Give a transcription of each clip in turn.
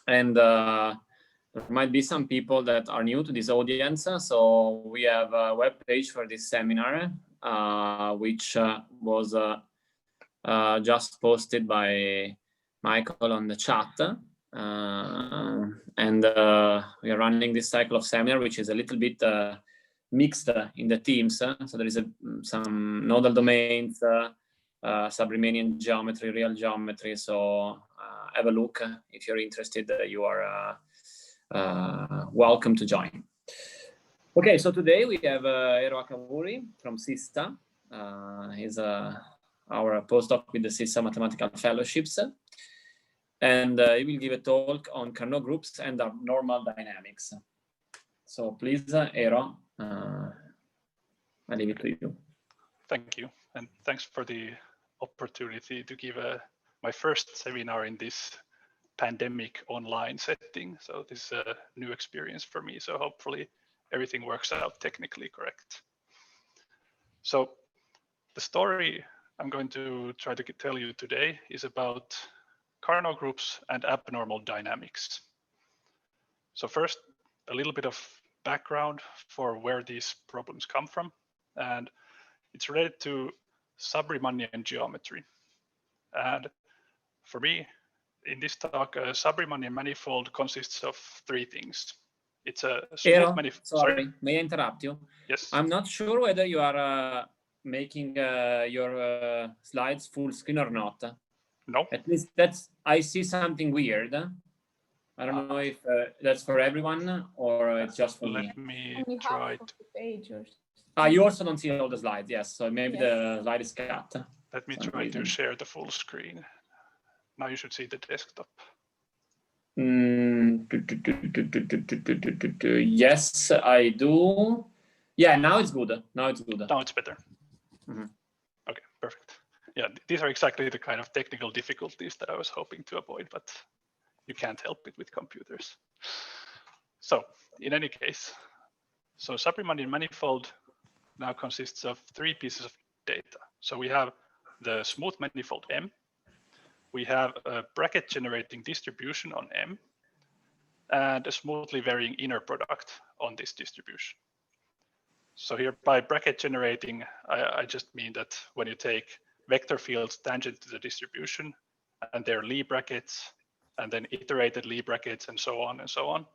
And there might be some people that are new to this audience. So we have a web page for this seminar, which was just posted by Michael on the chat. And we are running this cycle of seminar, which is a little bit mixed in the teams. So there is some nodal domains, sub-Riemannian geometry, real geometry. So have a look if you're interested. You are welcome to join. Okay, so today we have Eero Hakavuori from SISTA. He's our postdoc with the SISTA Mathematical Fellowships. And he will give a talk on Carnot groups and abnormal dynamics. So please, Eero, I leave it to you. Thank you, and thanks for the opportunity to give my first seminar in this pandemic online setting. So this is a new experience for me. So hopefully everything works out technically correct. So the story I'm going to try to tell you today is about Carnot groups and abnormal dynamics. So first, a little bit of background for where these problems come from. And it's related to sub-Riemannian geometry. And for me, in this talk, a sub-Riemannian manifold consists of three things. It's a smooth manifold. Sorry, may I interrupt you? Yes. I'm not sure whether you are making your slides full screen or not. No. At least I see something weird. I don't know if that's for everyone or it's just for me. Let me try to... you also don't see all the slides, yes. So maybe the slide is cut. Let me try to share the full screen. Now you should see the desktop. Yes, I do. Yeah, now it's good. Now it's good. Now it's better. Mm-hmm. Okay, perfect. Yeah, these are exactly the kind of technical difficulties that I was hoping to avoid, but you can't help it with computers. So in any case, so sub-Riemannian manifold now consists of three pieces of data. So we have the smooth manifold M, we have a bracket generating distribution on M, and a smoothly varying inner product on this distribution. So here by bracket generating, I just mean that when you take vector fields tangent to the distribution and their Lie brackets and then iterated Lie brackets and so on,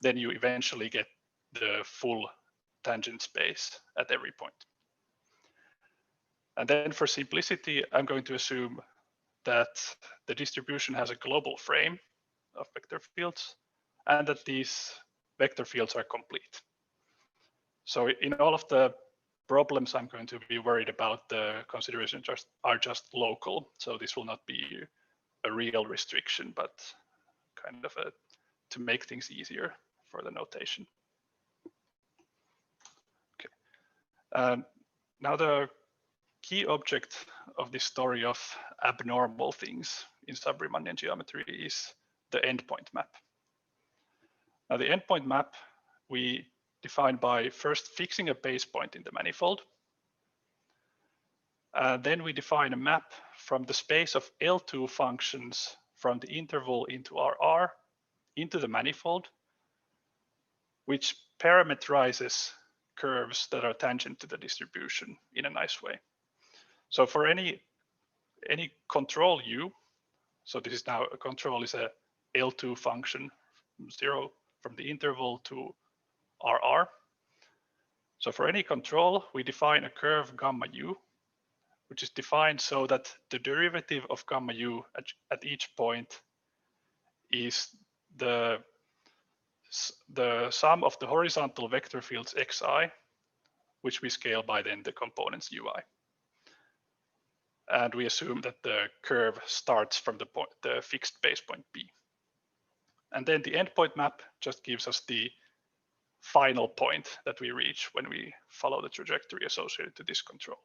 then you eventually get the full tangent space at every point. And then for simplicity, I'm going to assume that the distribution has a global frame of vector fields and that these vector fields are complete. So in all of the problems I'm going to be worried about, the considerations are just local. So this will not be a real restriction, but kind of to make things easier for the notation. Okay. Now the key object of this story of abnormal things in sub-Riemannian geometry is the endpoint map. Now the endpoint map we define by first fixing a base point in the manifold. Then we define a map from the space of L2 functions from the interval into RR into the manifold, which parameterizes curves that are tangent to the distribution in a nice way. So for any control U, so this is now a control is a L2 function from 0 from the interval to RR. So for any control, we define a curve gamma U, which is defined so that the derivative of gamma U at each point is the sum of the horizontal vector fields xi, which we scale by then the components ui. And we assume that the curve starts from the fixed base point B. And then the endpoint map just gives us the final point that we reach when we follow the trajectory associated to this control.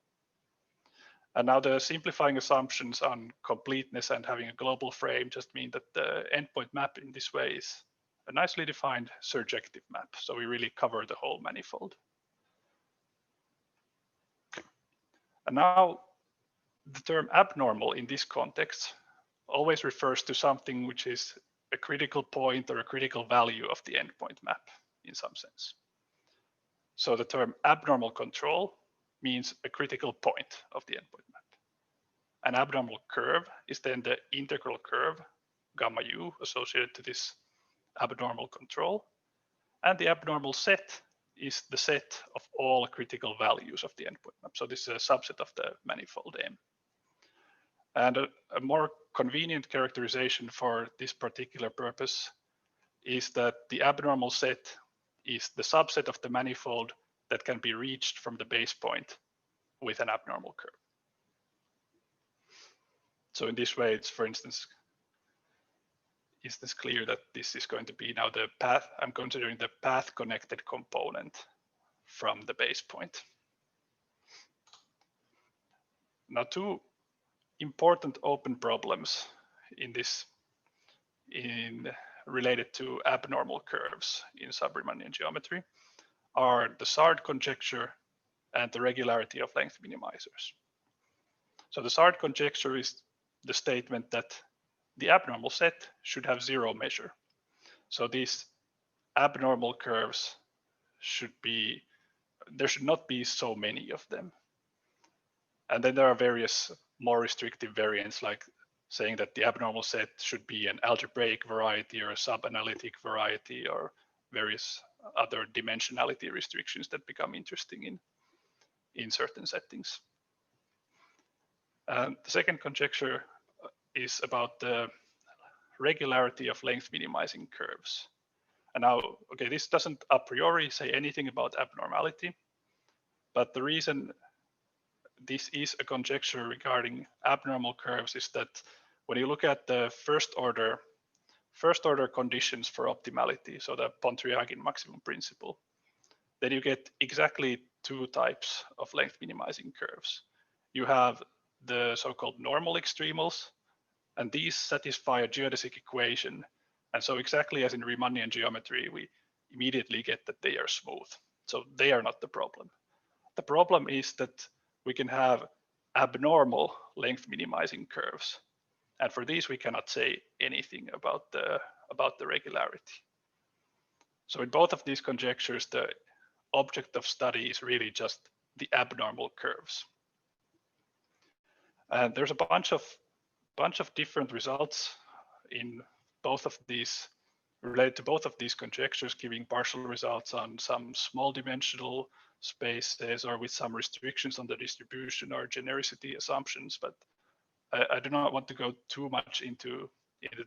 And now the simplifying assumptions on completeness and having a global frame just mean that the endpoint map in this way is a nicely defined surjective map. So we really cover the whole manifold. And now the term abnormal in this context always refers to something which is a critical point or a critical value of the endpoint map in some sense. So the term abnormal control means a critical point of the endpoint map. An abnormal curve is then the integral curve, gamma u, associated to this abnormal control. And the abnormal set is the set of all critical values of the endpoint map. So this is a subset of the manifold M. And a more convenient characterization for this particular purpose is that the abnormal set is the subset of the manifold that can be reached from the base point with an abnormal curve. So in this way, it's, for instance, is this clear that this is going to be now the path? I'm considering the path connected component from the base point. Now, two important open problems in this, related to abnormal curves in sub-Riemannian geometry are the Sard conjecture and the regularity of length minimizers. So the Sard conjecture is the statement that the abnormal set should have zero measure. So these abnormal curves should be, there should not be so many of them. And then there are various more restrictive variants, like saying that the abnormal set should be an algebraic variety or a sub-analytic variety, or various other dimensionality restrictions that become interesting in certain settings. The second conjecture is about the regularity of length minimizing curves. And now, okay, this doesn't a priori say anything about abnormality, but the reason this is a conjecture regarding abnormal curves is that when you look at the first order conditions for optimality, so the Pontryagin maximum principle, then you get exactly two types of length minimizing curves. You have the so-called normal extremals, and these satisfy a geodesic equation. And so exactly as in Riemannian geometry, we immediately get that they are smooth. So they are not the problem. The problem is that we can have abnormal length minimizing curves. And for these, we cannot say anything about the regularity. So in both of these conjectures, the object of study is really just the abnormal curves. And there's a bunch of different results in both of these, related to both of these conjectures, giving partial results on some small dimensional spaces or with some restrictions on the distribution or genericity assumptions. But I do not want to go too much into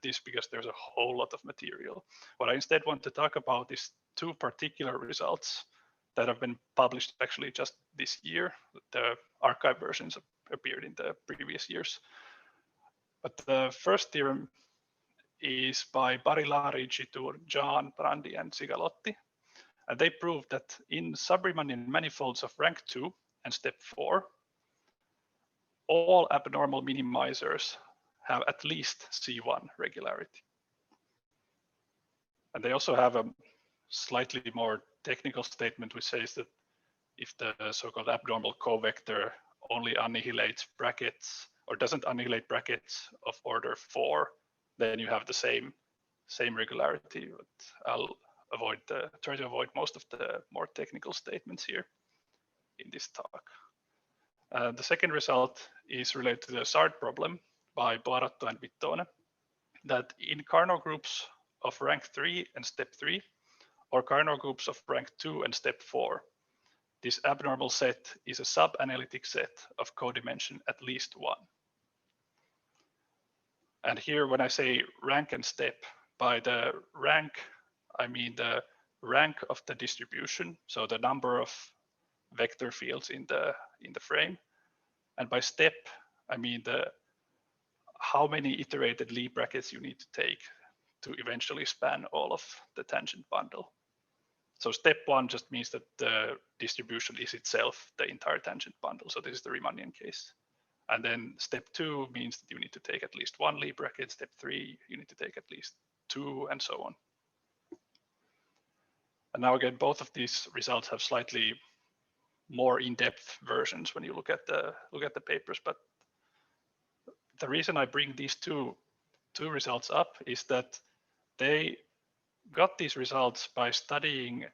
this because there's a whole lot of material. What I instead want to talk about is two particular results that have been published actually just this year. The archive versions appeared in the previous years. But the first theorem is by Barilari, Chitur, John, Brandi, and Cigalotti. And they proved that in sub-Riemannian manifolds of rank 2 and step 4, all abnormal minimizers have at least C1 regularity. And they also have a slightly more technical statement which says that if the so-called abnormal covector only annihilates brackets or doesn't annihilate brackets of order 4, then you have the same regularity. But I'll try to avoid most of the more technical statements here in this talk. The second result is related to the Sard problem by Boaratto and Vittone, that in Carnot groups of rank 3 and step 3, or Carnot groups of rank 2 and step 4, this abnormal set is a sub-analytic set of codimension at least 1. And here, when I say rank and step, by the rank, I mean the rank of the distribution, so the number of vector fields in the frame. And by step, I mean how many iterated Lie brackets you need to take to eventually span all of the tangent bundle. So step 1 just means that the distribution is itself the entire tangent bundle. So this is the Riemannian case. And then step 2 means that you need to take at least 1 Lie bracket. Step 3, you need to take at least 2, and so on. And now again, both of these results have slightly more in-depth versions when you look at the papers. But the reason I bring these two results up is that they got these results by studying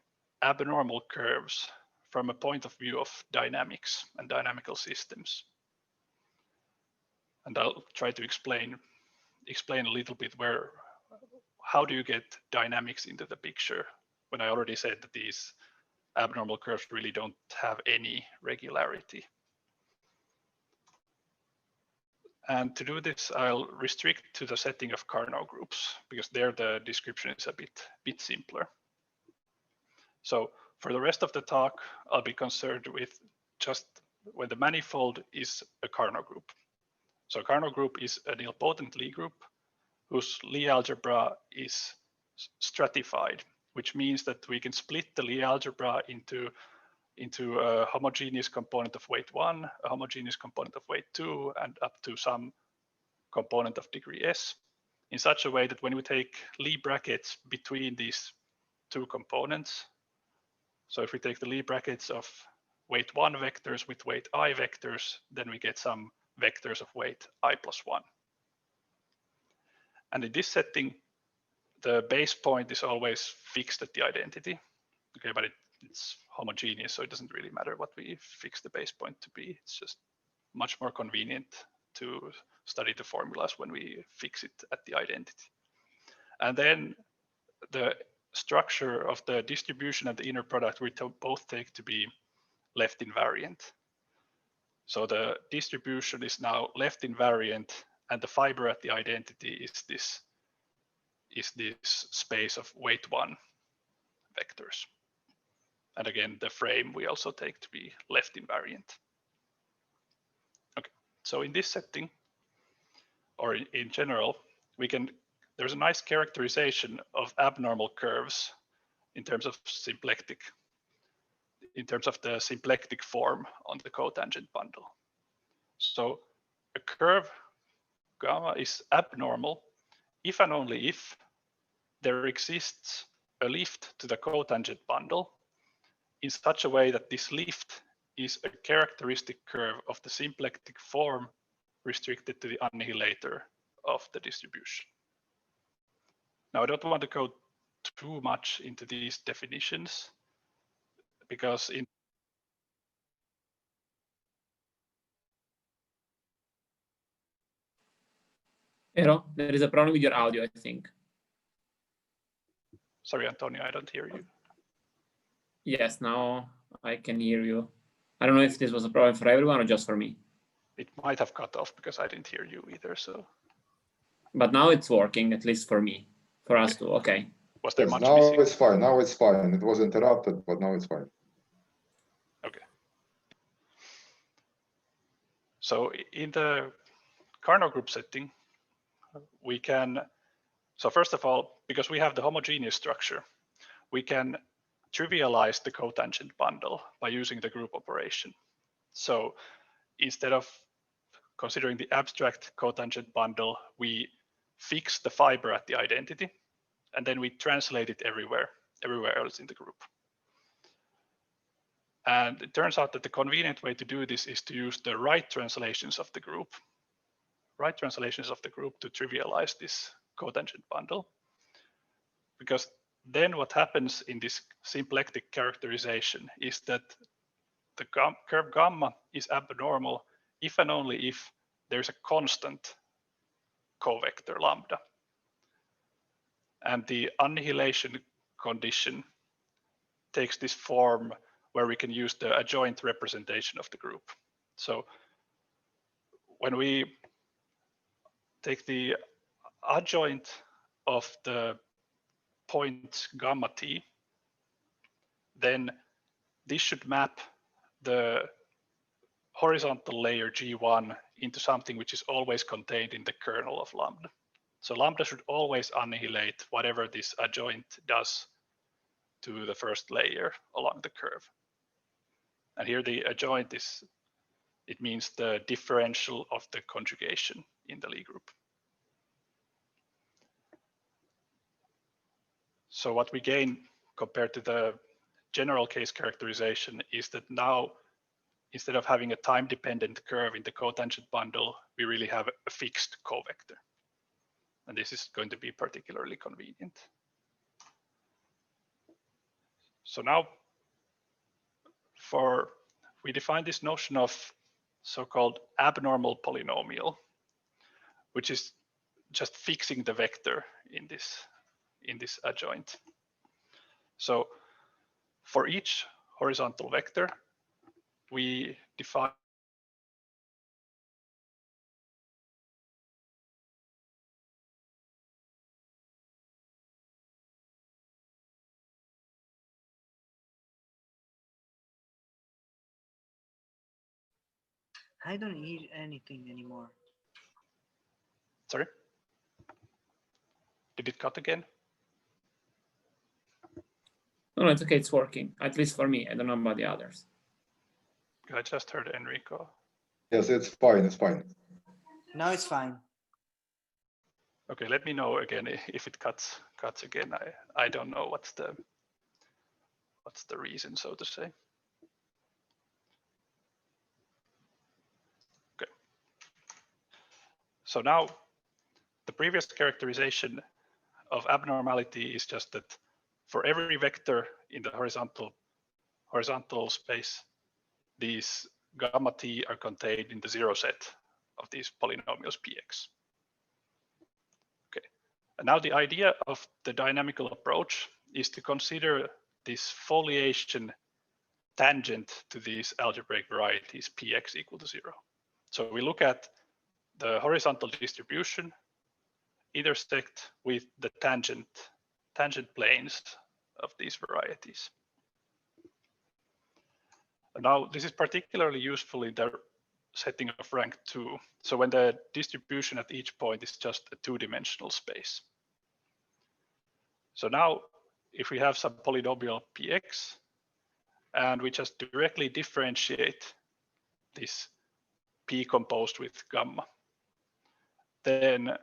abnormal curves from a point of view of dynamics and dynamical systems. And I'll try to explain a little bit how do you get dynamics into the picture when I already said that these abnormal curves really don't have any regularity. And to do this, I'll restrict to the setting of Carnot groups because there the description is a bit simpler. So for the rest of the talk, I'll be concerned with just when the manifold is a Carnot group. So Carnot group is a nilpotent Lie group whose Lie algebra is stratified, which means that we can split the Lie algebra into a homogeneous component of weight 1, a homogeneous component of weight 2, and up to some component of degree S, in such a way that when we take Lie brackets between these two components, so if we take the Lie brackets of weight 1 vectors with weight I vectors, then we get some vectors of weight I plus 1. And in this setting, the base point is always fixed at the identity. Okay, but it's homogeneous, so it doesn't really matter what we fix the base point to be. It's just much more convenient to study the formulas when we fix it at the identity. And then the structure of the distribution and the inner product we both take to be left invariant. So the distribution is now left invariant, and the fiber at the identity is this space of weight 1 vectors. And again, the frame we also take to be left invariant. Okay, so in this setting, or in general, there's a nice characterization of abnormal curves in terms of the symplectic form on the cotangent bundle. So a curve gamma is abnormal if and only if there exists a lift to the cotangent bundle in such a way that this lift is a characteristic curve of the symplectic form restricted to the annihilator of the distribution. Now, I don't want to go too much into these definitions because Eero, there is a problem with your audio, I think. Sorry, Antonio, I don't hear you. Yes, now I can hear you. I don't know if this was a problem for everyone or just for me. It might have cut off because I didn't hear you either. So, but now it's working, at least for me, for us too. Okay. Was there Yes, much now missing? it's fine. Now it's fine. It was interrupted, but now it's fine. Okay. So in the Carnot group setting, we can, so first of all, because we have the homogeneous structure, we can trivialize the cotangent bundle by using the group operation. So instead of considering the abstract cotangent bundle, we fix the fiber at the identity, and then we translate it everywhere else in the group. And it turns out that the convenient way to do this is to use the right translations of the group. Right translations of the group to trivialize this cotangent bundle. Because then what happens in this symplectic characterization is that the curve gamma is abnormal if and only if there's a constant covector lambda. And the annihilation condition takes this form where we can use the adjoint representation of the group. So when we take the adjoint of the point gamma t, then this should map the horizontal layer G1 into something which is always contained in the kernel of lambda. So lambda should always annihilate whatever this adjoint does to the first layer along the curve. And here the adjoint is, it means the differential of the conjugation in the Lie group. So what we gain compared to the general case characterization is that now, instead of having a time-dependent curve in the cotangent bundle, we really have a fixed covector. And this is going to be particularly convenient. So now we define this notion of so-called abnormal polynomial, which is just fixing the vector in this adjoint. So for each horizontal vector, we define I don't hear anything anymore. Sorry? Did it cut again? No, it's okay. It's working, at least for me. I don't know about the others. I just heard Enrico. Yes, it's fine. It's fine. Now it's fine. Okay, let me know again if it cuts again. I don't know what's the reason, so to say. Okay. So now the previous characterization of abnormality is just that for every vector in the horizontal space, these gamma t are contained in the zero set of these polynomials px. Okay, and now the idea of the dynamical approach is to consider this foliation tangent to these algebraic varieties px equal to 0. So we look at the horizontal distribution intersect with the tangent planes of these varieties. And now this is particularly useful in the setting of rank 2. So when the distribution at each point is just a two-dimensional space. So now if we have some polynomial px and we just directly differentiate this p composed with gamma, then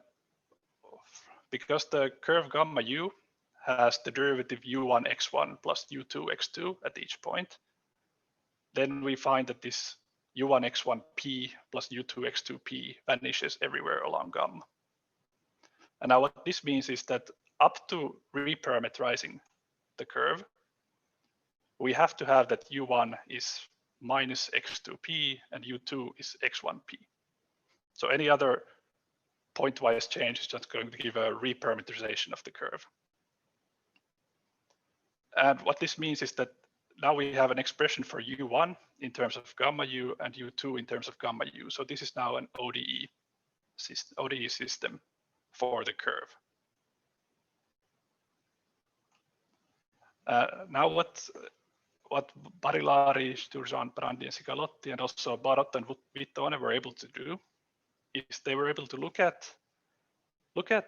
because the curve gamma u has the derivative u1 x1 plus u2 x2 at each point, then we find that this u1 x1 p plus u2 x2 p vanishes everywhere along gamma. And now what this means is that up to reparametrizing the curve, we have to have that u1 is minus x2p and u2 is x1p. So any other pointwise change is just going to give a reparameterization of the curve. And what this means is that now we have an expression for u1 in terms of gamma u and u2 in terms of gamma u. So this is now an ODE system for the curve. Now what Barilari, Sturgeon, Brandi, and Cicalotti, and also Barot and Vittone were able to do is they were able to look at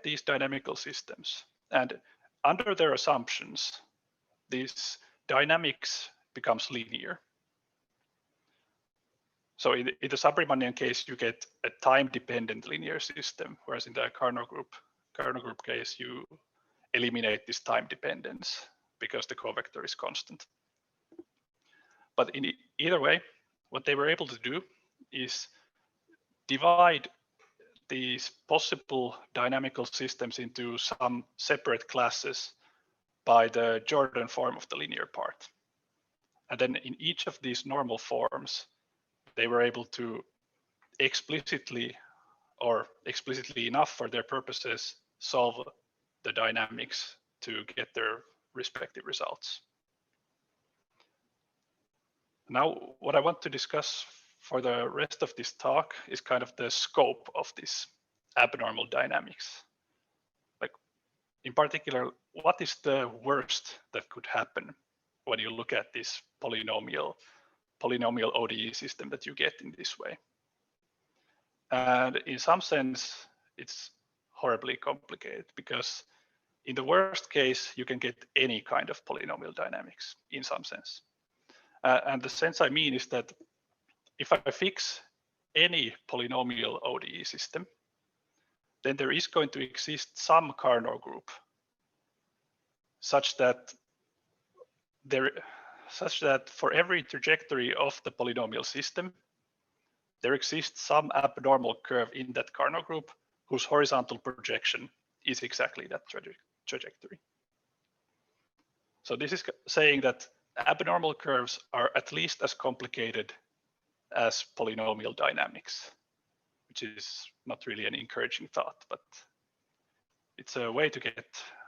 these dynamical systems, and under their assumptions, this dynamics becomes linear. So in the sub-Riemannian case, you get a time-dependent linear system, whereas in the Carnot group case, you eliminate this time dependence because the covector is constant. But in either way, what they were able to do is divide these possible dynamical systems into some separate classes by the Jordan form of the linear part. And then in each of these normal forms, they were able to explicitly enough for their purposes solve the dynamics to get their respective results. Now, what I want to discuss for the rest of this talk is kind of the scope of this abnormal dynamics. Like, in particular, what is the worst that could happen when you look at this polynomial ODE system that you get in this way? And in some sense, it's horribly complicated because in the worst case, you can get any kind of polynomial dynamics in some sense. And the sense I mean is that if I fix any polynomial ODE system, then there is going to exist some Carnot group such that for every trajectory of the polynomial system, there exists some abnormal curve in that Carnot group whose horizontal projection is exactly that trajectory. So this is saying that abnormal curves are at least as complicated as polynomial dynamics, which is not really an encouraging thought, but it's a way to get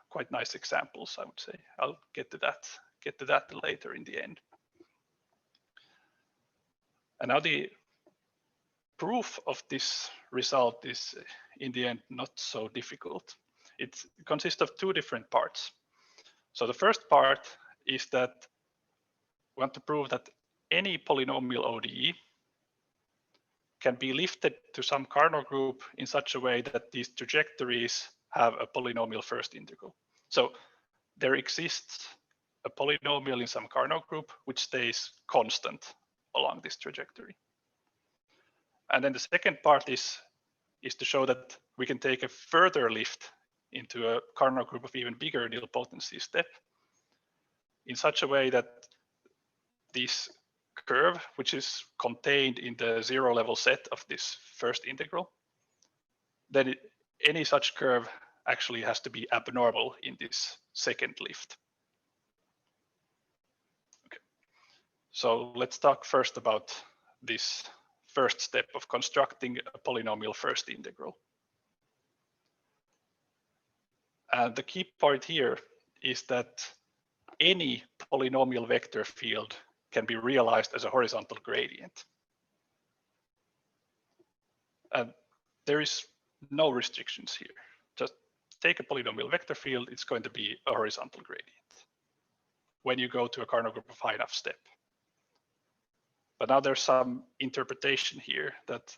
quite nice examples, I would say. I'll get to that later in the end. And now the proof of this result is in the end not so difficult. It consists of two different parts. So the first part is that we want to prove that any polynomial ODE can be lifted to some Carnot group in such a way that these trajectories have a polynomial first integral. So there exists a polynomial in some Carnot group which stays constant along this trajectory. And then the second part is to show that we can take a further lift into a Carnot group of even bigger nilpotency step in such a way that this curve, which is contained in the zero level set of this first integral, then any such curve actually has to be abnormal in this second lift. Okay. So let's talk first about this first step of constructing a polynomial first integral. And the key part here is that any polynomial vector field can be realized as a horizontal gradient. And there is no restrictions here. Just take a polynomial vector field, it's going to be a horizontal gradient when you go to a Carnot group of high enough step. But now there's some interpretation here that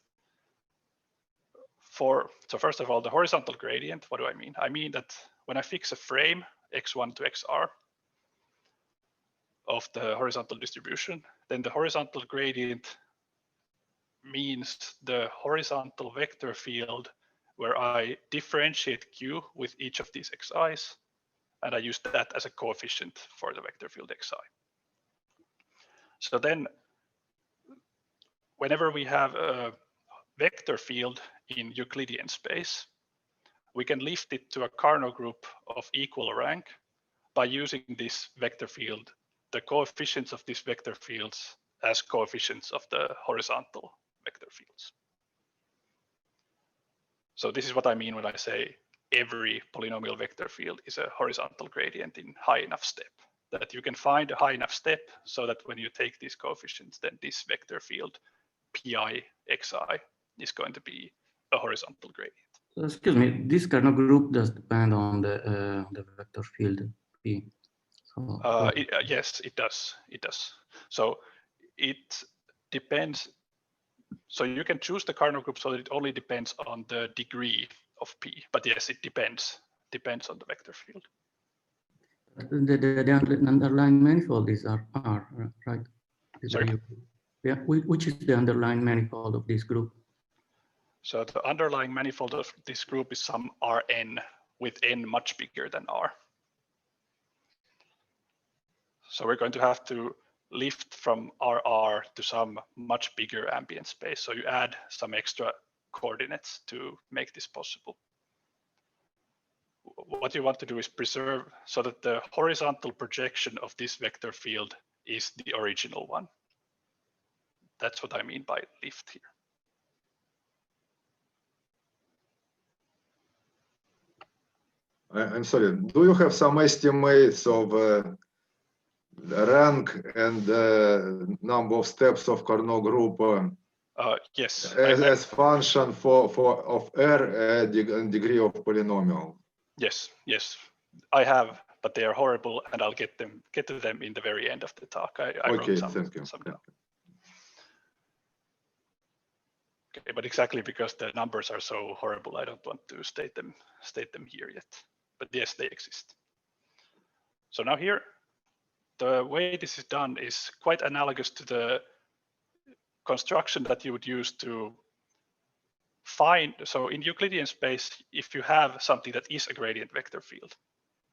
so first of all, the horizontal gradient, what do I mean? I mean that when I fix a frame x1 to xr of the horizontal distribution, then the horizontal gradient means the horizontal vector field where I differentiate q with each of these xi's, and I use that as a coefficient for the vector field xi. So then whenever we have a vector field in Euclidean space, we can lift it to a Carnot group of equal rank by using this vector field, the coefficients of these vector fields as coefficients of the horizontal vector fields. So this is what I mean when I say every polynomial vector field is a horizontal gradient in high enough step, that you can find a high enough step so that when you take these coefficients, then this vector field pi xi is going to be a horizontal gradient. Excuse me, this Carnot group does depend on the vector field P. So, yes, it does. It does. So it depends. So you can choose the Carnot group so that it only depends on the degree of P. But yes, it depends on the vector field. The underlying manifold is R, right? Sorry? Yeah, which is the underlying manifold of this group? So the underlying manifold of this group is some Rn with n much bigger than R. So we're going to have to lift from RR to some much bigger ambient space. So you add some extra coordinates to make this possible. What you want to do is preserve so that the horizontal projection of this vector field is the original one. That's what I mean by lift here. I'm sorry, do you have some estimates of rank and number of steps of Carnot group yes. as function of R and degree of polynomial? Yes, I have, but they are horrible, and I'll get to them in the very end of the talk. I Okay, wrote thank you. some down. Okay, but exactly because the numbers are so horrible, I don't want to state them here yet. But yes, they exist. So now here, the way this is done is quite analogous to the construction that you would use to find. So in Euclidean space, if you have something that is a gradient vector field,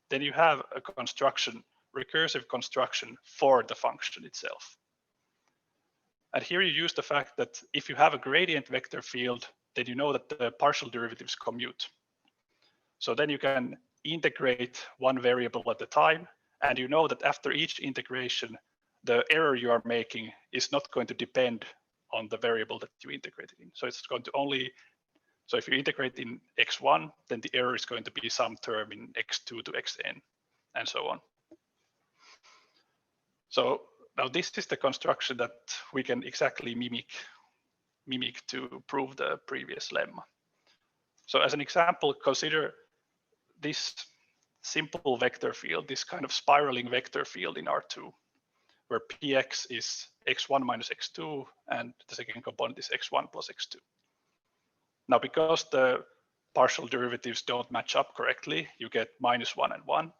then you have a construction, recursive construction for the function itself. And here you use the fact that if you have a gradient vector field, then you know that the partial derivatives commute. So then you can integrate one variable at a time, and you know that after each integration, the error you are making is not going to depend on the variable that you integrated in. So it's going to only, so if you integrate in x1, then the error is going to be some term in x2 to xn, and so on. So now this is the construction that we can exactly mimic to prove the previous lemma. So as an example, consider this simple vector field, this kind of spiraling vector field in R2, where px is x1 minus x2, and the second component is x1 plus x2. Now, because the partial derivatives don't match up correctly, you get -1 and 1.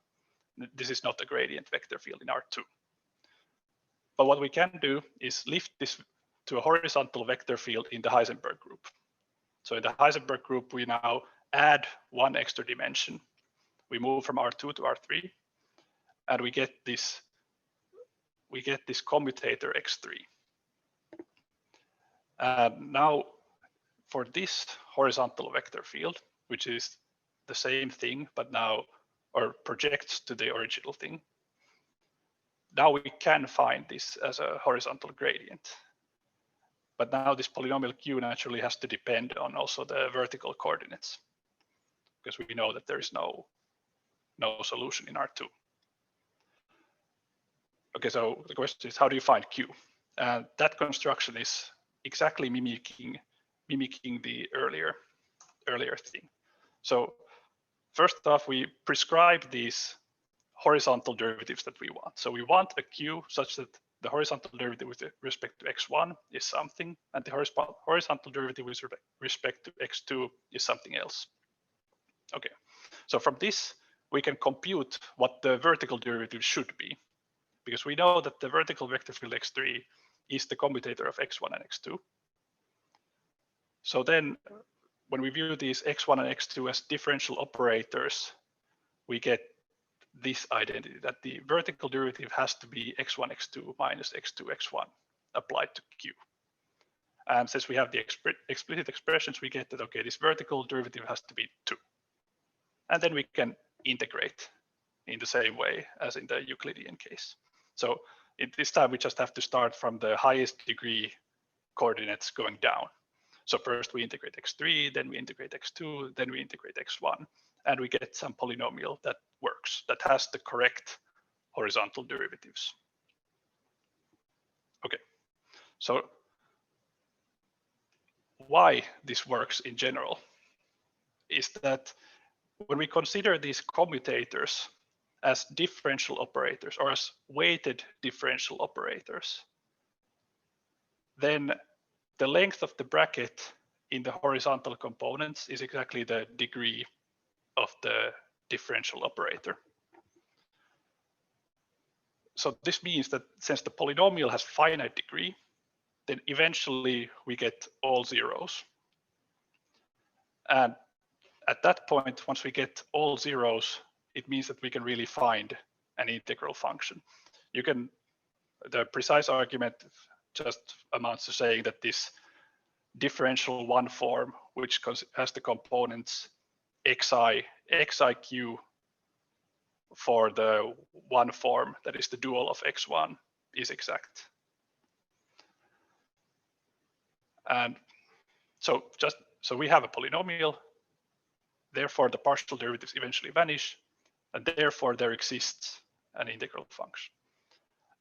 This is not a gradient vector field in R2. But what we can do is lift this to a horizontal vector field in the Heisenberg group. So in the Heisenberg group, we now add one extra dimension. We move from R2 to R3, and we get this commutator x3. And now for this horizontal vector field, which is the same thing, but now, or projects to the original thing, now we can find this as a horizontal gradient. But now this polynomial q naturally has to depend on also the vertical coordinates, because we know that there is no solution in R2. Okay, so the question is, how do you find q? That construction is exactly mimicking the earlier thing. So first off, we prescribe these horizontal derivatives that we want. So we want a q such that the horizontal derivative with respect to x1 is something, and the horizontal derivative with respect to x2 is something else. Okay, so from this, we can compute what the vertical derivative should be, because we know that the vertical vector field x3 is the commutator of x1 and x2. So then when we view these x1 and x2 as differential operators, we get this identity that the vertical derivative has to be x1, x2 minus x2, x1 applied to q. And since we have the explicit expressions, we get that, okay, this vertical derivative has to be 2. And then we can integrate in the same way as in the Euclidean case. So this time we just have to start from the highest degree coordinates going down. So first we integrate x3, then we integrate x2, then we integrate x1, and we get some polynomial that works, that has the correct horizontal derivatives. Okay, so why this works in general is that when we consider these commutators as differential operators or as weighted differential operators, then the length of the bracket in the horizontal components is exactly the degree of the differential operator. So this means that since the polynomial has finite degree, then eventually we get all zeros. And at that point, once we get all zeros, it means that we can really find an integral function. The precise argument just amounts to saying that this differential one form, which has the components xiq for the one form that is the dual of x1 is exact. And so we have a polynomial, therefore the partial derivatives eventually vanish, and therefore there exists an integral function.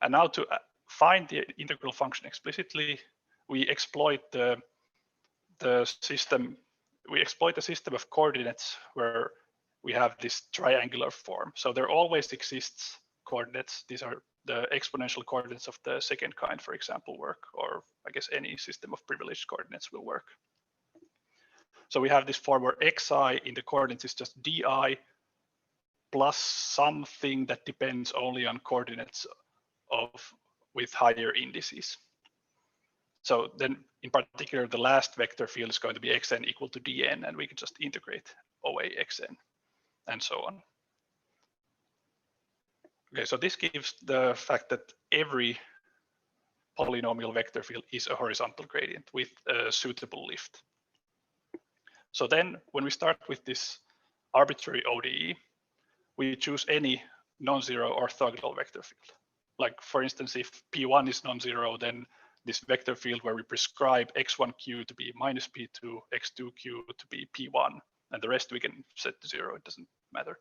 And now to find the integral function explicitly, we exploit the system of coordinates where we have this triangular form. So there always exists coordinates. These are the exponential coordinates of the second kind, for example, work, or I guess any system of privileged coordinates will work. So we have this form where xi in the coordinates is just di plus something that depends only on coordinates with higher indices. So then in particular, the last vector field is going to be xn equal to dn, and we can just integrate away xn and so on. Okay, so this gives the fact that every polynomial vector field is a horizontal gradient with a suitable lift. So then when we start with this arbitrary ODE, we choose any non-zero orthogonal vector field. Like for instance, if P1 is non-zero, then this vector field where we prescribe x1q to be minus P2, x2q to be P1, and the rest we can set to 0, it doesn't matter.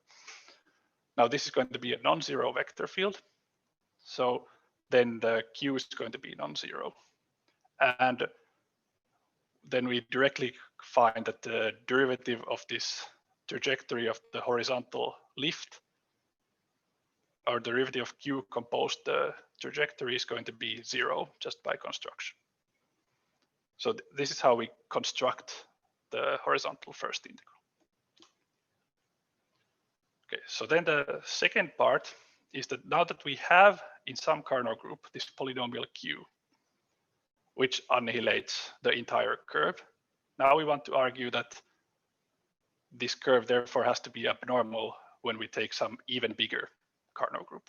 Now this is going to be a non-zero vector field. So then the q is going to be non-zero. And then we directly find that the derivative of this trajectory of the horizontal lift, or derivative of q composed the trajectory, is going to be 0 just by construction. So this is how we construct the horizontal first integral. Okay, so then the second part is that now that we have in some Carnot group this polynomial q, which annihilates the entire curve, now we want to argue that this curve therefore has to be abnormal when we take some even bigger Carnot group.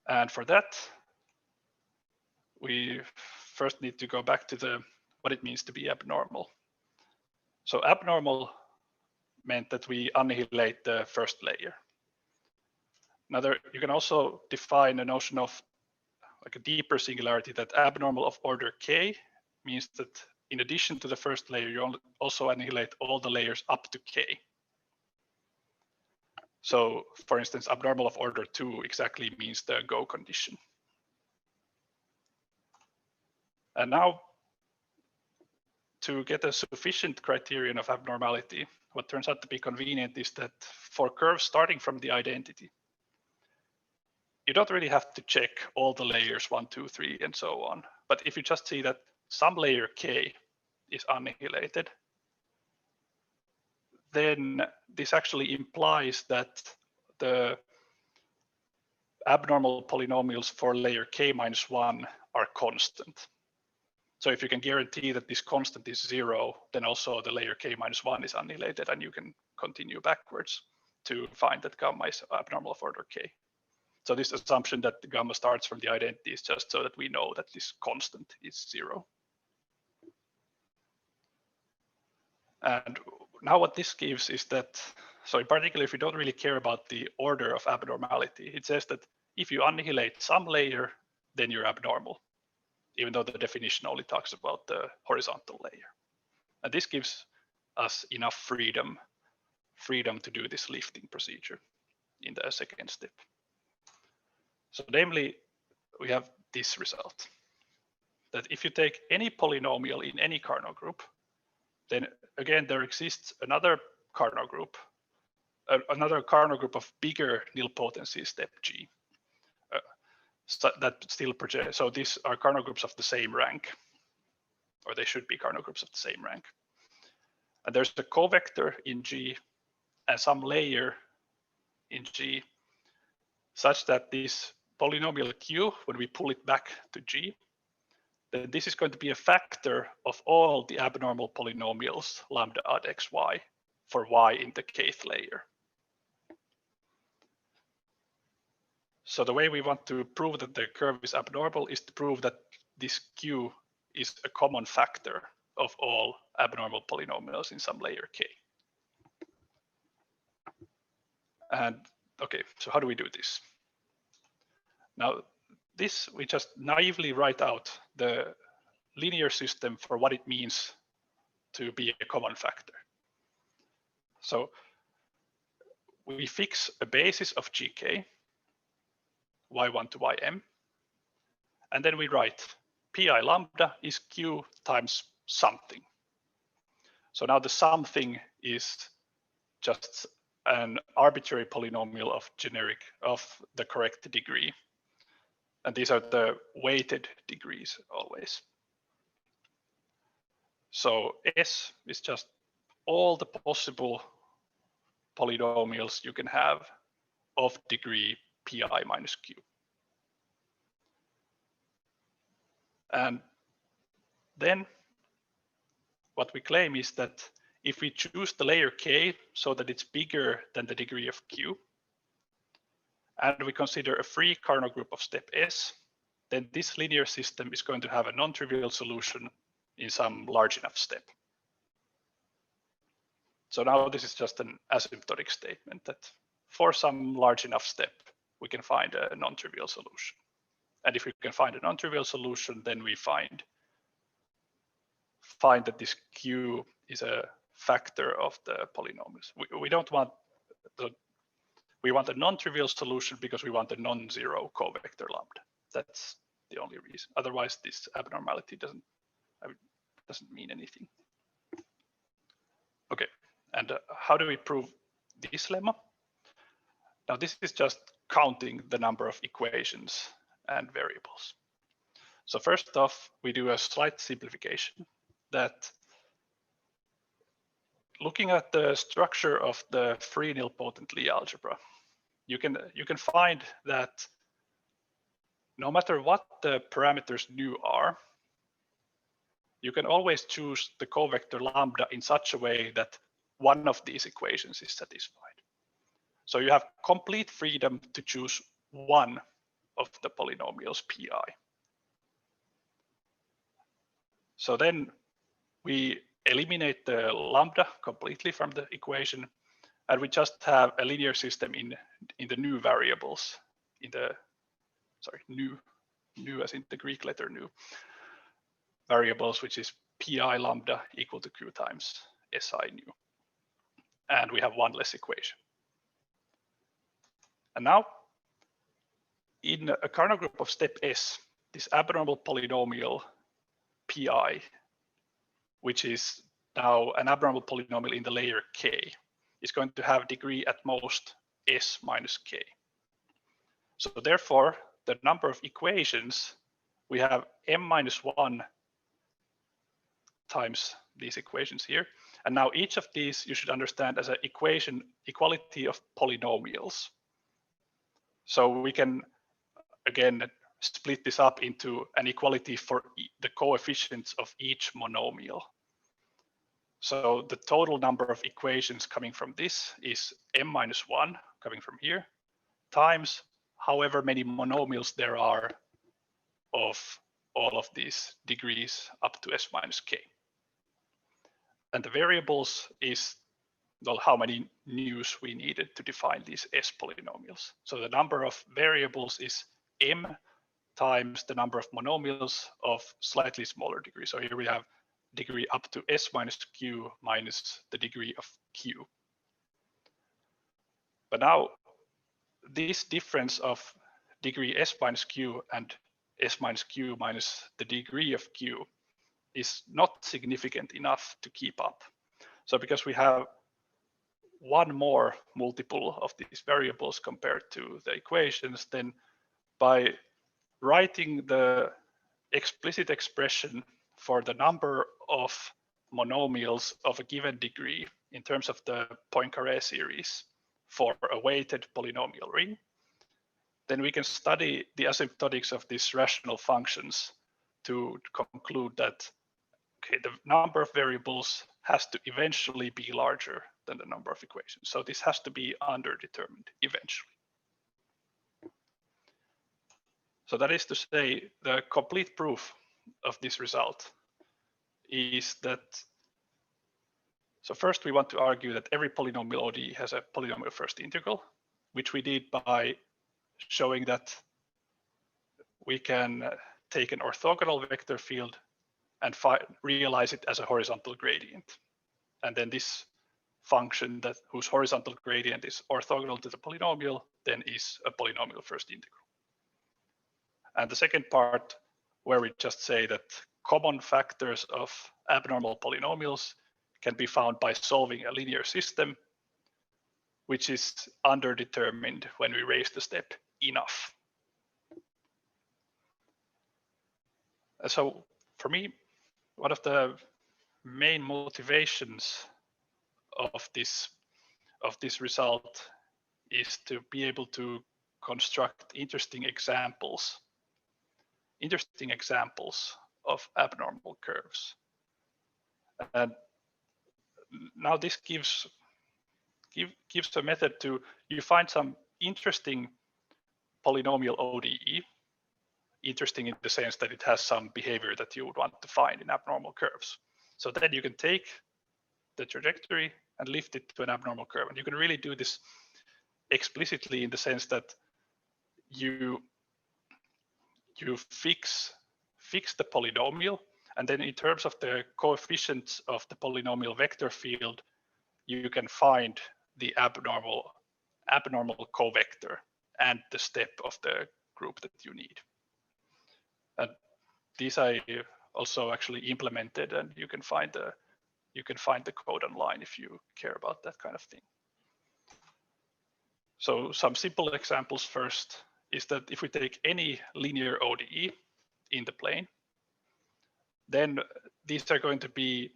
And for that, we first need to go back to what it means to be abnormal. So abnormal meant that we annihilate the first layer. Now you can also define a notion of like a deeper singularity, that abnormal of order k means that in addition to the first layer, you also annihilate all the layers up to k. So for instance, abnormal of order 2 exactly means the go condition. And now to get a sufficient criterion of abnormality, what turns out to be convenient is that for curves starting from the identity, you don't really have to check all the layers 1, 2, 3, and so on. But if you just see that some layer k is annihilated, then this actually implies that the abnormal polynomials for layer k minus 1 are constant. So if you can guarantee that this constant is 0, then also the layer k minus 1 is annihilated, and you can continue backwards to find that gamma is abnormal of order k. So this assumption that the gamma starts from the identity is just so that we know that this constant is 0. And now what this gives is that, so in particular, if you don't really care about the order of abnormality, it says that if you annihilate some layer, then you're abnormal, even though the definition only talks about the horizontal layer. And this gives us enough freedom to do this lifting procedure in the second step. So namely, we have this result, that if you take any polynomial in any Carnot group, then again, there exists another Carnot group of bigger nilpotency step G. So that still project. So these are Carnot groups of the same rank, or they should be Carnot groups of the same rank. And there's a covector in G and some layer in G, such that this polynomial q, when we pull it back to G, then this is going to be a factor of all the abnormal polynomials lambda odd xy for y in the kth layer. So the way we want to prove that the curve is abnormal is to prove that this q is a common factor of all abnormal polynomials in some layer k. And okay, so how do we do this? Now, this, we just naively write out the linear system for what it means to be a common factor. So we fix a basis of gk, y1 to ym, and then we write pi lambda is q times something. So now the something is just an arbitrary polynomial of the correct degree. And these are the weighted degrees always. So S is just all the possible polynomials you can have of degree pi minus q. And then what we claim is that if we choose the layer k so that it's bigger than the degree of q, and we consider a free Carnot group of step S, then this linear system is going to have a non-trivial solution in some large enough step. So now this is just an asymptotic statement that for some large enough step, we can find a non-trivial solution. And if we can find a non-trivial solution, then we find that this Q is a factor of the polynomials. We don't want we want a non-trivial solution because we want a non-zero covector lambda. That's the only reason. Otherwise, this abnormality doesn't mean anything. Okay, and how do we prove this lemma? Now this is just counting the number of equations and variables. So first off, we do a slight simplification that looking at the structure of the free nilpotent Lie algebra, you can find that no matter what the parameters nu are, you can always choose the covector lambda in such a way that one of these equations is satisfied. So you have complete freedom to choose one of the polynomials pi. So then we eliminate the lambda completely from the equation, and we just have a linear system in the new variables, in the, sorry, nu as in the Greek letter nu, variables, which is pi lambda equal to q times si nu. And we have one less equation. And now, in a Carnot group of step S, this abnormal polynomial pi, which is now an abnormal polynomial in the layer k, is going to have degree at most s minus k. So therefore, the number of equations, we have m minus 1 times these equations here. And now each of these you should understand as an equality of polynomials. So we can, again, split this up into an equality for the coefficients of each monomial. So the total number of equations coming from this is m minus 1 coming from here times however many monomials there are of all of these degrees up to s minus k. And the variables is, well, how many nus we needed to define these s polynomials. So the number of variables is m times the number of monomials of slightly smaller degree. So here we have degree up to s minus q minus the degree of q. But now this difference of degree s minus q and s minus q minus the degree of q is not significant enough to keep up. So because we have one more multiple of these variables compared to the equations, then by writing the explicit expression for the number of monomials of a given degree in terms of the Poincaré series for a weighted polynomial ring, then we can study the asymptotics of these rational functions to conclude that, okay, the number of variables has to eventually be larger than the number of equations. So this has to be underdetermined eventually. So that is to say, the complete proof of this result is that, so first we want to argue that every polynomial ODE has a polynomial first integral, which we did by showing that we can take an orthogonal vector field and realize it as a horizontal gradient. And then this function whose horizontal gradient is orthogonal to the polynomial then is a polynomial first integral. And the second part, where we just say that common factors of abnormal polynomials can be found by solving a linear system, which is underdetermined when we raise the step enough. So for me, one of the main motivations of this result is to be able to construct interesting examples of abnormal curves. And now this gives a method to, you find some interesting polynomial ODE, interesting in the sense that it has some behavior that you would want to find in abnormal curves. So then you can take the trajectory and lift it to an abnormal curve. And you can really do this explicitly in the sense that you fix the polynomial, and then in terms of the coefficients of the polynomial vector field, you can find the abnormal covector and the step of the group that you need. And these I also actually implemented, and you can find the code online if you care about that kind of thing. So some simple examples first is that if we take any linear ODE in the plane, then these are going to be,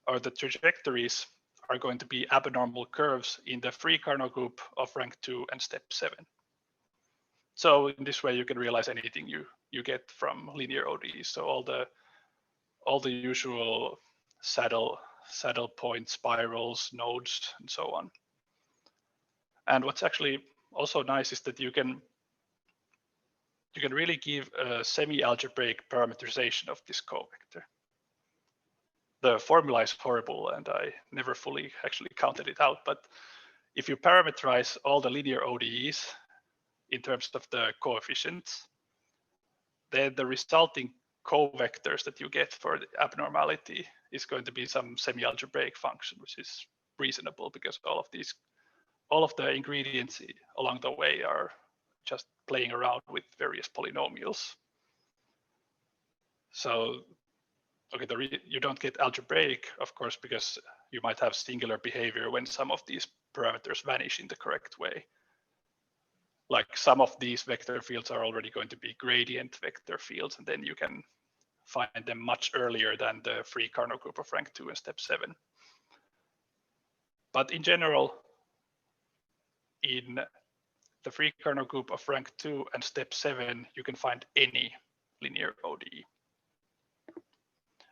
or the trajectories are going to be abnormal curves in the free Carnot group of rank 2 and step 7. So in this way, you can realize anything you get from linear ODEs. So all the usual saddle point spirals, nodes, and so on. And what's actually also nice is that you can really give a semi-algebraic parameterization of this covector. The formula is horrible, and I never fully actually counted it out. But if you parameterize all the linear ODEs in terms of the coefficients, then the resulting covectors that you get for the abnormality is going to be some semi-algebraic function, which is reasonable because all of the ingredients along the way are just playing around with various polynomials. So, okay, you don't get algebraic, of course, because you might have singular behavior when some of these parameters vanish in the correct way. Like some of these vector fields are already going to be gradient vector fields, and then you can find them much earlier than the free Carnot group of rank 2 and step 7. But in general, in the free Carnot group of rank 2 and step 7, you can find any linear ODE.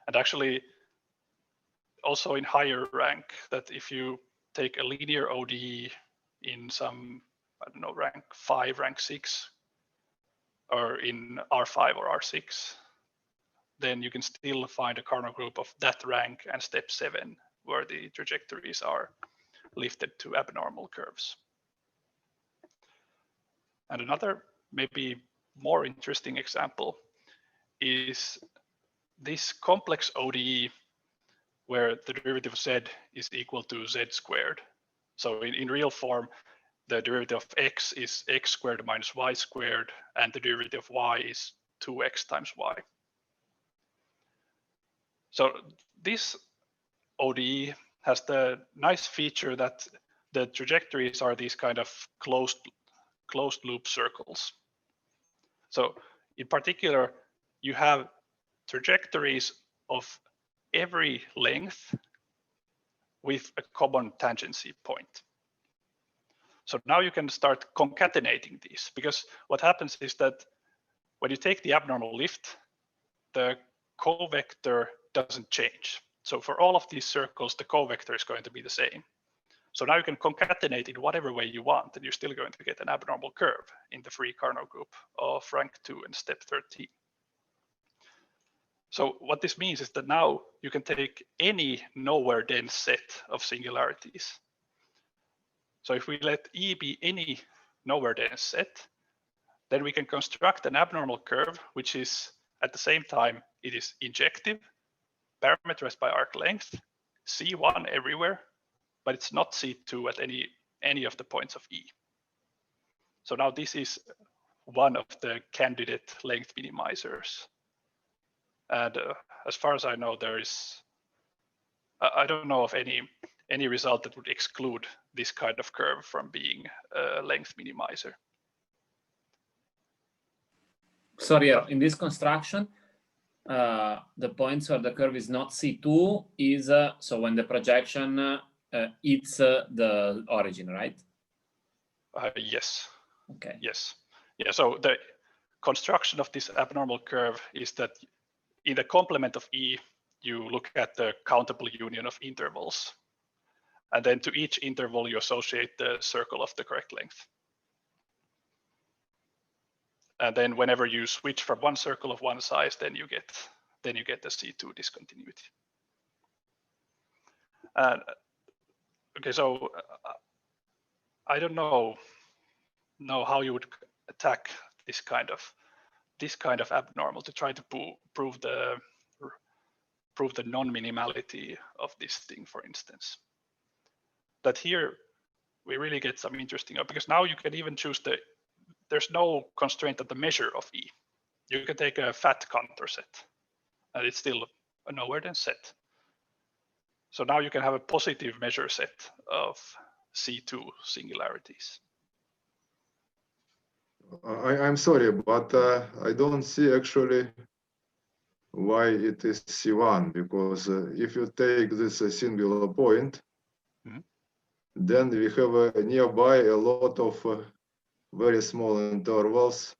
And actually, also in higher rank, that if you take a linear ODE in some, I don't know, rank 5, rank 6, or in R5 or R6, then you can still find a Carnot group of that rank and step 7, where the trajectories are lifted to abnormal curves. And another maybe more interesting example is this complex ODE where the derivative of z is equal to z squared. So in real form, the derivative of x is x squared minus y squared, and the derivative of y is 2x times y. So this ODE has the nice feature that the trajectories are these kind of closed loop circles. So in particular, you have trajectories of every length with a common tangency point. So now you can start concatenating these, because what happens is that when you take the abnormal lift, the covector doesn't change. So for all of these circles, the covector is going to be the same. So now you can concatenate in whatever way you want, and you're still going to get an abnormal curve in the free Carnot group of rank 2 and step 13. So what this means is that now you can take any nowhere dense set of singularities. So if we let E be any nowhere dense set, then we can construct an abnormal curve, which is at the same time, it is injective, parameterized by arc length, C1 everywhere, but it's not C2 at any of the points of E. So now this is one of the candidate length minimizers. And as far as I know, I don't know of any result that would exclude this kind of curve from being a length minimizer. Sorry, in this construction, the points where the curve is not C2 is, so when the projection hits the origin, right? Yes. Okay. Yes. Yeah, so the construction of this abnormal curve is that in the complement of E, you look at the countable union of intervals. And then to each interval, you associate the circle of the correct length. And then whenever you switch from one circle of one size, then you get the C2 discontinuity. And Okay, so I don't know how you would attack this kind of abnormal to try to prove the non-minimality of this thing, for instance. But here we really get some interesting, because now you can even choose there's no constraint at the measure of E. You can take a fat contour set, and it's still a nowhere dense set. So now you can have a positive measure set of C2 singularities. I'm sorry, but I don't see actually why it is C1, because if you take this singular point, then we have nearby a lot of very small intervals,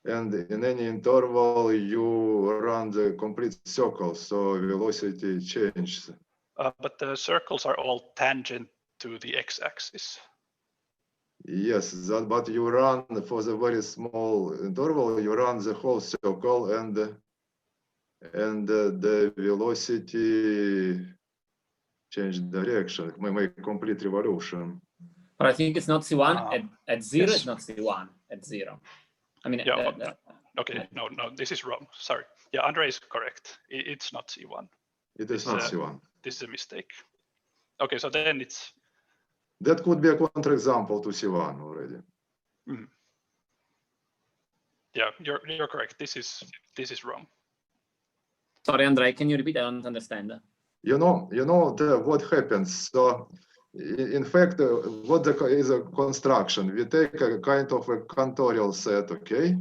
and in any interval you run the complete circle, so velocity changes. But the circles are all tangent to the x-axis. Yes, but you run for the very small interval, you run the whole circle, and the velocity change direction, we make complete revolution. But I think it's not C1 at 0. Yes. It's not C1 at 0. I mean, Yeah. Okay. No, this is wrong. Sorry. Yeah, Andre is correct. It's not C1. It is not C1. This is a mistake. Okay, so then it's. That could be a counterexample to C1 already. Yeah, you're correct. This is wrong. Sorry, Andre, can you repeat? I don't understand. You know what happens. So, in fact, what is a construction? We take a kind of a cantorial set, okay?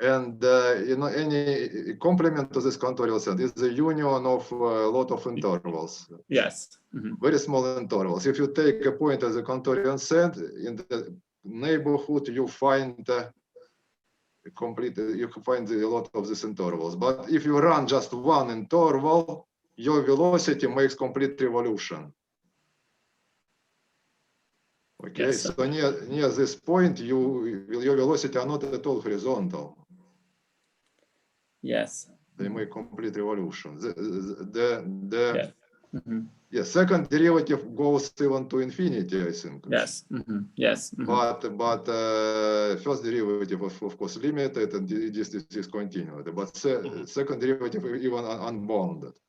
And any complement to this cantorial set is the union of a lot of intervals. Yes. Very small intervals. If you take a point as a cantorial set, in the neighborhood you find a lot of these intervals. But if you run just one interval, your velocity makes complete revolution. Okay, Yes. so near this point, your velocity are not at all horizontal. Yes. They make complete revolution. Yeah. Second derivative goes even to infinity, I think. Yes. Yes. But first derivative of course limited, and this is continued. But second derivative even unbounded.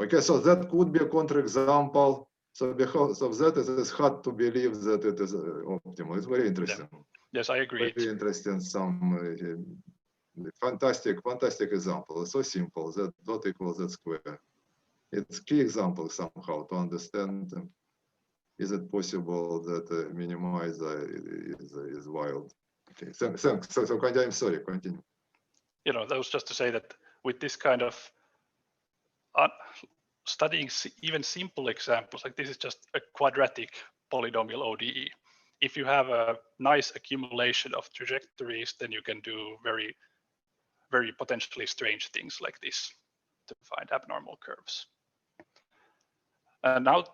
Okay, so that could be a counterexample. So because of that, it is hard to believe that it is optimal. It's very interesting. Yeah. Yes, I agree. Very interesting. Some fantastic example. It's so simple that dot equals z square. It's key example somehow to understand. Is it possible that minimize is wild? Okay, thanks. So I'm sorry. Continue. That was just to say that with this kind of studying even simple examples, like this is just a quadratic polynomial ODE. If you have a nice accumulation of trajectories, then you can do very, very potentially strange things like this to find abnormal curves. And now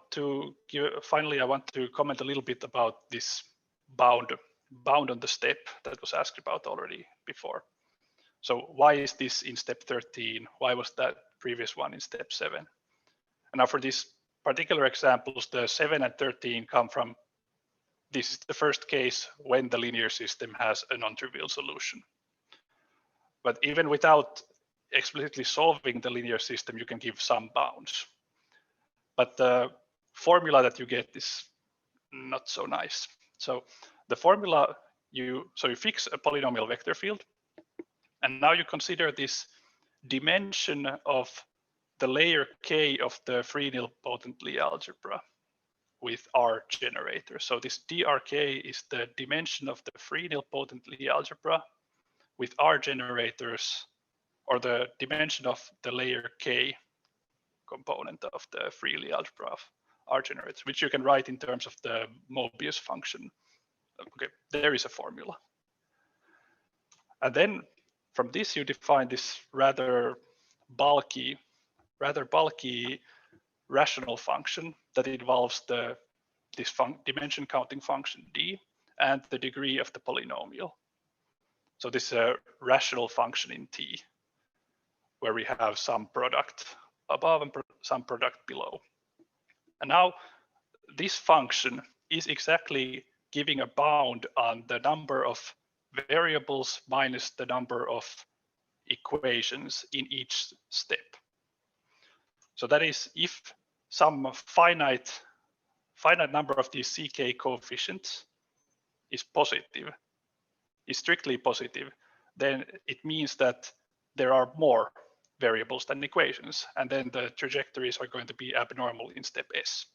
finally, I want to comment a little bit about this bound on the step that was asked about already before. So why is this in step 13? Why was that previous one in step 7? And now for these particular examples, the 7 and 13 come from, this is the first case when the linear system has a non-trivial solution. But even without explicitly solving the linear system, you can give some bounds. But the formula that you get is not so nice. So the formula, you fix a polynomial vector field, and now you consider this dimension of the layer K of the free nilpotent Lie algebra with R generator. So this drk is the dimension of the free nilpotent Lie algebra with R generators, or the dimension of the layer K component of the free Lie algebra of R generators, which you can write in terms of the Mobius function. Okay, there is a formula. And then from this, you define this rather bulky rational function that involves this dimension counting function d and the degree of the polynomial. So this is a rational function in T, where we have some product above and some product below. And now this function is exactly giving a bound on the number of variables minus the number of equations in each step. So that is, if some finite number of these CK coefficients is positive, is strictly positive, then it means that there are more variables than equations, and then the trajectories are going to be abnormal in step S.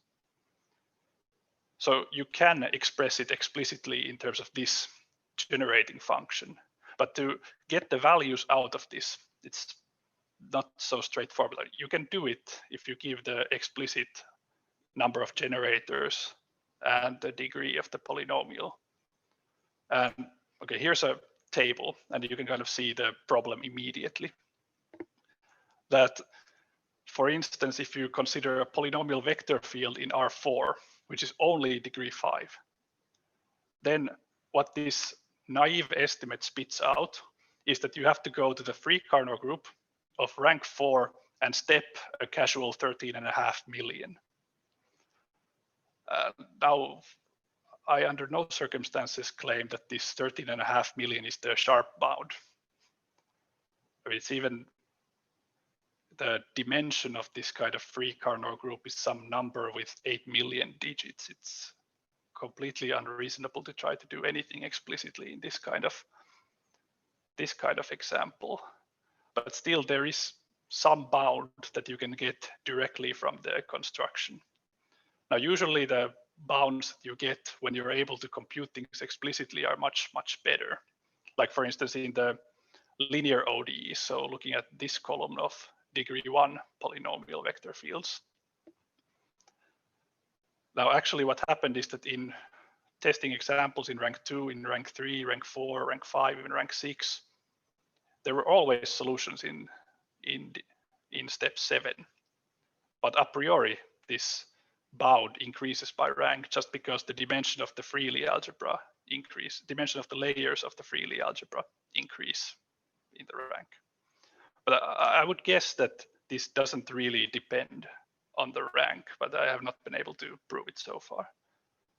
So you can express it explicitly in terms of this generating function, but to get the values out of this, it's not so straightforward. You can do it if you give the explicit number of generators and the degree of the polynomial. And okay, here's a table, and you can kind of see the problem immediately. That, for instance, if you consider a polynomial vector field in R4, which is only degree 5, then what this naive estimate spits out is that you have to go to the free Carnot group of rank 4 and step a casual 13.5 million. Now, I under no circumstances claim that this 13.5 million is the sharp bound. I mean, it's even the dimension of this kind of free Carnot group is some number with 8 million digits. It's completely unreasonable to try to do anything explicitly in this kind of example. But still, there is some bound that you can get directly from the construction. Now, usually the bounds that you get when you're able to compute things explicitly are much, much better. Like, for instance, in the linear ODE, so looking at this column of degree 1 polynomial vector fields. Now, actually, what happened is that in testing examples in rank 2, in rank 3, rank 4, rank 5, even rank 6, there were always solutions in step 7. But a priori, this bound increases by rank just because the dimension of the Freely algebra increase, dimension of the layers of the Freely algebra increase in the rank. But I would guess that this doesn't really depend on the rank, but I have not been able to prove it so far.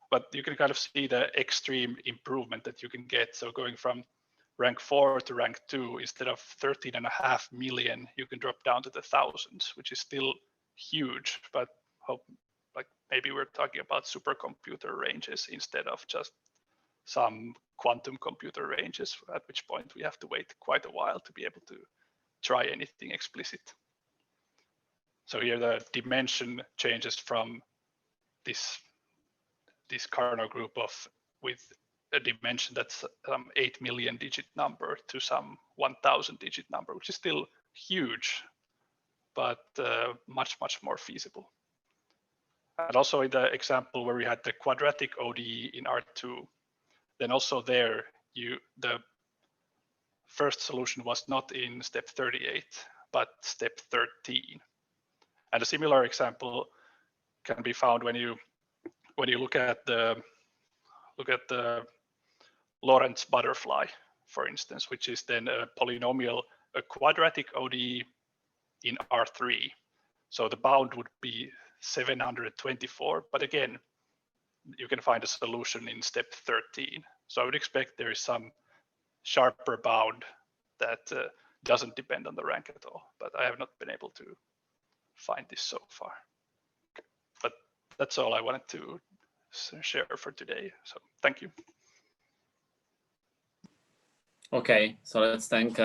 But you can kind of see the extreme improvement that you can get. So going from rank 4 to rank 2, instead of 13.5 million, you can drop down to the thousands, which is still huge, but like maybe we're talking about supercomputer ranges instead of just some quantum computer ranges, at which point we have to wait quite a while to be able to try anything explicit. So here the dimension changes from this Carnot group with a dimension that's 8 million digit number to some 1,000 digit number, which is still huge, but much, much more feasible. And also in the example where we had the quadratic ODE in R2, then also there, the first solution was not in step 38, but step 13. And a similar example can be found when you look at the Lorentz butterfly, for instance, which is then a polynomial, a quadratic ODE in R3. So the bound would be 724, but again, you can find a solution in step 13. So I would expect there is some sharper bound that doesn't depend on the rank at all, but I have not been able to find this so far. But that's all I wanted to share for today. So thank you. Okay, so let's thank